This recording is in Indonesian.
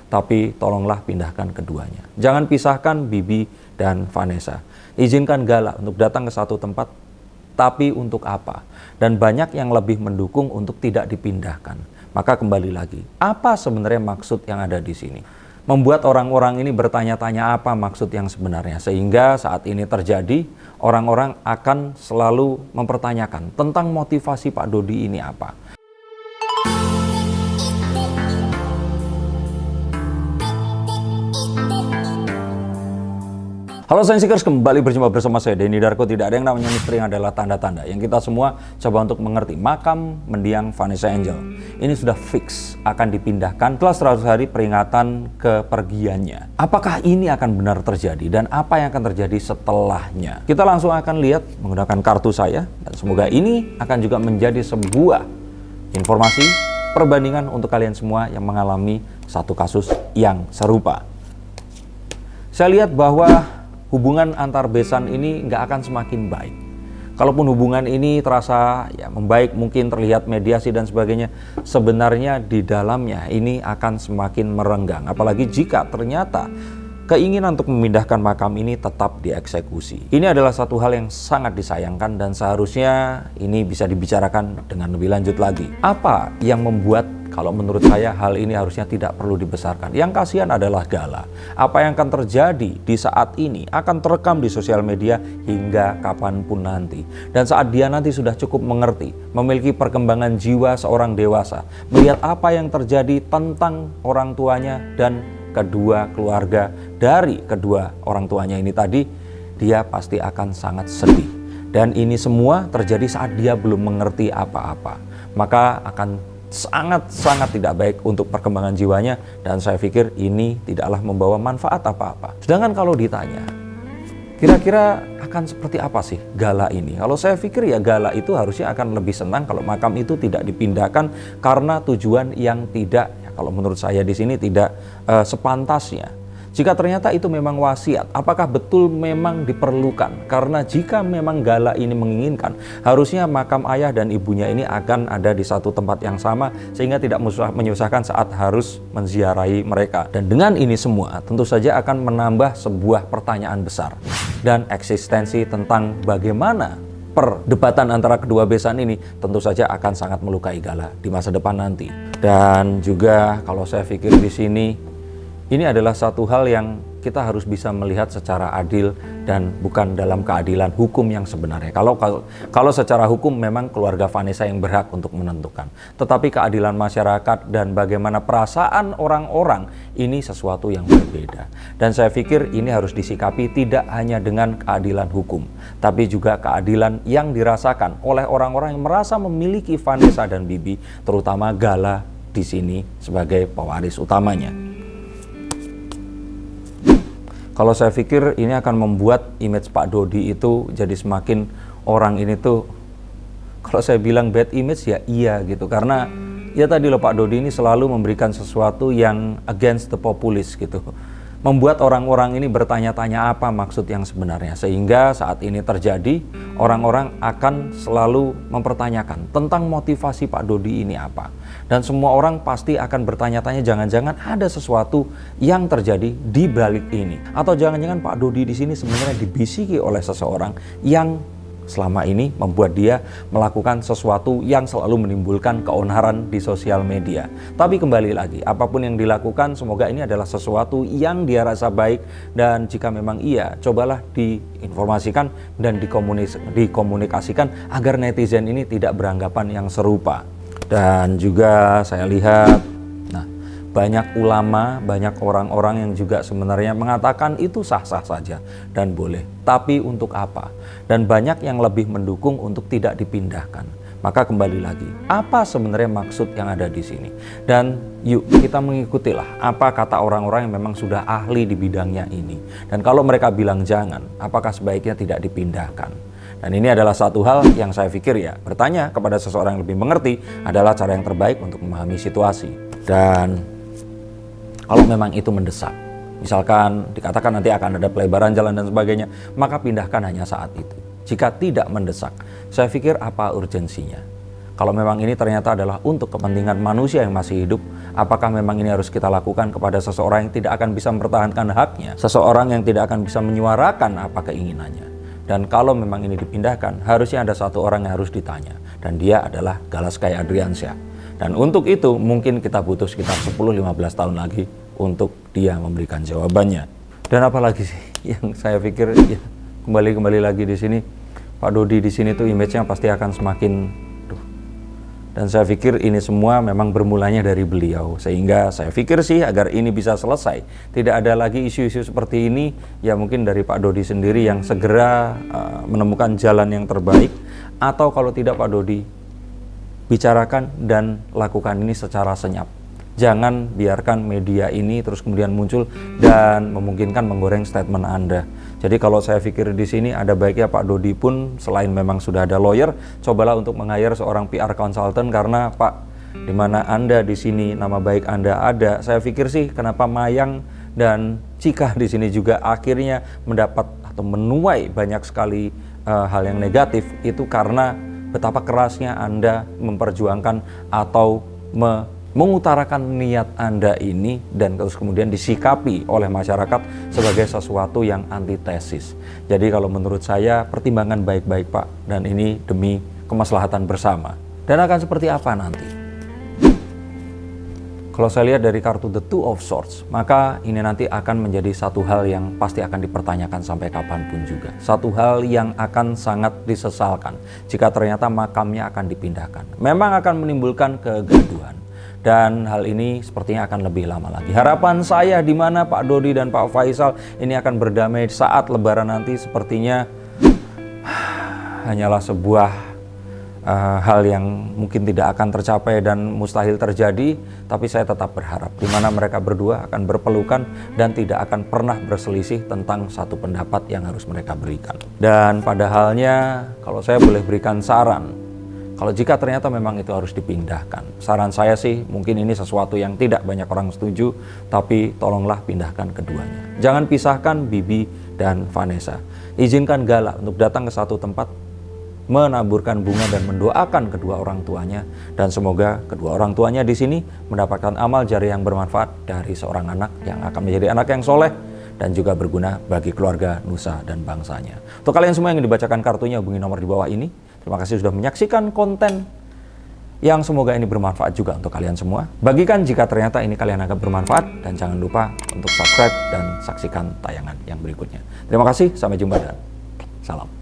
tapi tolonglah pindahkan keduanya. Jangan pisahkan Bibi dan Vanessa. Izinkan Gala untuk datang ke satu tempat, tapi untuk apa? Dan banyak yang lebih mendukung untuk tidak dipindahkan. Maka kembali lagi, apa sebenarnya maksud yang ada di sini? Membuat orang-orang ini bertanya-tanya apa maksud yang sebenarnya. Sehingga saat ini terjadi, orang-orang akan selalu mempertanyakan tentang motivasi Pak Dodi ini apa. Halo Sainsikers, kembali berjumpa bersama saya Denny Darko. Tidak ada yang namanya misteri, yang adalah tanda-tanda yang kita semua coba untuk mengerti. Makam mendiang Vanessa Angel ini sudah fix akan dipindahkan setelah 100 hari peringatan kepergiannya. Apakah ini akan benar terjadi dan apa yang akan terjadi setelahnya? Kita langsung akan lihat menggunakan kartu saya, dan semoga ini akan juga menjadi sebuah informasi perbandingan untuk kalian semua yang mengalami satu kasus yang serupa. Saya lihat bahwa hubungan antar besan ini nggak akan semakin baik. Kalaupun hubungan ini terasa ya membaik, mungkin terlihat mediasi dan sebagainya, sebenarnya di dalamnya ini akan semakin merenggang. Apalagi jika ternyata keinginan untuk memindahkan makam ini tetap dieksekusi. Ini adalah satu hal yang sangat disayangkan dan seharusnya ini bisa dibicarakan dengan lebih lanjut lagi. Apa yang membuat, kalau menurut saya, hal ini harusnya tidak perlu dibesarkan? Yang kasihan adalah Gala. Apa yang akan terjadi di saat ini akan terekam di sosial media hingga kapanpun nanti. Dan saat dia nanti sudah cukup mengerti, memiliki perkembangan jiwa seorang dewasa, melihat apa yang terjadi tentang orang tuanya dan kedua keluarga dari kedua orang tuanya ini tadi, dia pasti akan sangat sedih. Dan ini semua terjadi saat dia belum mengerti apa-apa. Maka akan sangat-sangat tidak baik untuk perkembangan jiwanya, dan saya pikir ini tidaklah membawa manfaat apa-apa. Sedangkan kalau ditanya, kira-kira akan seperti apa sih Gala ini? Kalau saya pikir ya Gala itu harusnya akan lebih senang kalau makam itu tidak dipindahkan karena tujuan yang tidak, ya kalau menurut saya di sini tidak sepantasnya. Jika ternyata itu memang wasiat, apakah betul memang diperlukan? Karena jika memang Gala ini menginginkan, harusnya makam ayah dan ibunya ini akan ada di satu tempat yang sama, sehingga tidak menyusahkan saat harus menziarahi mereka. Dan dengan ini semua tentu saja akan menambah sebuah pertanyaan besar dan eksistensi tentang bagaimana perdebatan antara kedua besan ini tentu saja akan sangat melukai Gala di masa depan nanti. Dan juga kalau saya pikir di sini, ini adalah satu hal yang kita harus bisa melihat secara adil dan bukan dalam keadilan hukum yang sebenarnya. Kalau secara hukum memang keluarga Vanessa yang berhak untuk menentukan. Tetapi keadilan masyarakat dan bagaimana perasaan orang-orang ini sesuatu yang berbeda. Dan saya pikir ini harus disikapi tidak hanya dengan keadilan hukum, tapi juga keadilan yang dirasakan oleh orang-orang yang merasa memiliki Vanessa dan Bibi, terutama Gala di sini sebagai pewaris utamanya. Kalau saya pikir ini akan membuat image Pak Dodi itu jadi semakin, orang ini tuh, kalau saya bilang bad image ya iya gitu. Karena ya tadi loh, Pak Dodi ini selalu memberikan sesuatu yang against the populace gitu. Membuat orang-orang ini bertanya-tanya apa maksud yang sebenarnya. Sehingga saat ini terjadi, orang-orang akan selalu mempertanyakan tentang motivasi Pak Dodi ini apa. Dan semua orang pasti akan bertanya-tanya, jangan-jangan ada sesuatu yang terjadi di balik ini. Atau jangan-jangan Pak Dodi di sini sebenarnya dibisiki oleh seseorang yang selama ini membuat dia melakukan sesuatu yang selalu menimbulkan keonaran di sosial media. Tapi kembali lagi, apapun yang dilakukan, semoga ini adalah sesuatu yang dia rasa baik. Dan jika memang iya, cobalah diinformasikan dan dikomunikasikan agar netizen ini tidak beranggapan yang serupa. Dan juga saya lihat, banyak ulama, banyak orang-orang yang juga sebenarnya mengatakan itu sah-sah saja dan boleh. Tapi untuk apa? Dan banyak yang lebih mendukung untuk tidak dipindahkan. Maka kembali lagi, apa sebenarnya maksud yang ada di sini? Dan yuk kita mengikutilah apa kata orang-orang yang memang sudah ahli di bidangnya ini. Dan kalau mereka bilang jangan, apakah sebaiknya tidak dipindahkan? Dan ini adalah satu hal yang saya pikir ya, bertanya kepada seseorang yang lebih mengerti adalah cara yang terbaik untuk memahami situasi. Dan kalau memang itu mendesak, misalkan dikatakan nanti akan ada pelebaran jalan dan sebagainya, maka pindahkan hanya saat itu. Jika tidak mendesak, saya pikir apa urgensinya? Kalau memang ini ternyata adalah untuk kepentingan manusia yang masih hidup, apakah memang ini harus kita lakukan kepada seseorang yang tidak akan bisa mempertahankan haknya, seseorang yang tidak akan bisa menyuarakan apa keinginannya? Dan kalau memang ini dipindahkan, harusnya ada satu orang yang harus ditanya, dan dia adalah Galaskai Adriansyah. Dan untuk itu mungkin kita butuh sekitar 10-15 tahun lagi untuk dia memberikan jawabannya. Dan apalagi sih yang saya pikir ya, kembali lagi di sini, Pak Dodi di sini tuh image-nya pasti akan semakin. Dan saya pikir ini semua memang bermulanya dari beliau. Sehingga saya pikir sih agar ini bisa selesai, tidak ada lagi isu-isu seperti ini, ya mungkin dari Pak Dodi sendiri yang segera menemukan jalan yang terbaik. Atau kalau tidak Pak Dodi, bicarakan dan lakukan ini secara senyap. Jangan biarkan media ini terus kemudian muncul dan memungkinkan menggoreng statement Anda. Jadi kalau saya pikir di sini ada baiknya Pak Dodi pun selain memang sudah ada lawyer, cobalah untuk meng-hire seorang PR consultant, karena Pak, di mana Anda di sini nama baik Anda ada, saya pikir sih kenapa Mayang dan Cika di sini juga akhirnya mendapat atau menuai banyak sekali hal yang negatif, itu karena betapa kerasnya Anda memperjuangkan atau mengutarakan niat Anda ini dan terus kemudian disikapi oleh masyarakat sebagai sesuatu yang antitesis. Jadi kalau menurut saya pertimbangan baik-baik Pak, dan ini demi kemaslahatan bersama. Dan akan seperti apa nanti? Kalau saya lihat dari kartu The Two of Swords, maka ini nanti akan menjadi satu hal yang pasti akan dipertanyakan sampai kapanpun juga. Satu hal yang akan sangat disesalkan jika ternyata makamnya akan dipindahkan. Memang akan menimbulkan kegaduhan. Dan hal ini sepertinya akan lebih lama lagi. Harapan saya di mana Pak Dodi dan Pak Faisal ini akan berdamai saat Lebaran nanti, sepertinya hanyalah sebuah hal yang mungkin tidak akan tercapai dan mustahil terjadi. Tapi saya tetap berharap di mana mereka berdua akan berpelukan dan tidak akan pernah berselisih tentang satu pendapat yang harus mereka berikan. Dan pada halnya kalau saya boleh berikan saran, kalau jika ternyata memang itu harus dipindahkan, saran saya sih mungkin ini sesuatu yang tidak banyak orang setuju, tapi tolonglah pindahkan keduanya. Jangan pisahkan Bibi dan Vanessa. Izinkan Gala untuk datang ke satu tempat, menaburkan bunga dan mendoakan kedua orang tuanya, dan semoga kedua orang tuanya di sini mendapatkan amal jariah yang bermanfaat dari seorang anak yang akan menjadi anak yang soleh dan juga berguna bagi keluarga, nusa, dan bangsanya. Untuk kalian semua yang dibacakan kartunya, hubungi nomor di bawah ini. Terima kasih sudah menyaksikan konten yang semoga ini bermanfaat juga untuk kalian semua. Bagikan jika ternyata ini kalian anggap bermanfaat, dan jangan lupa untuk subscribe dan saksikan tayangan yang berikutnya. Terima kasih, sampai jumpa dan salam.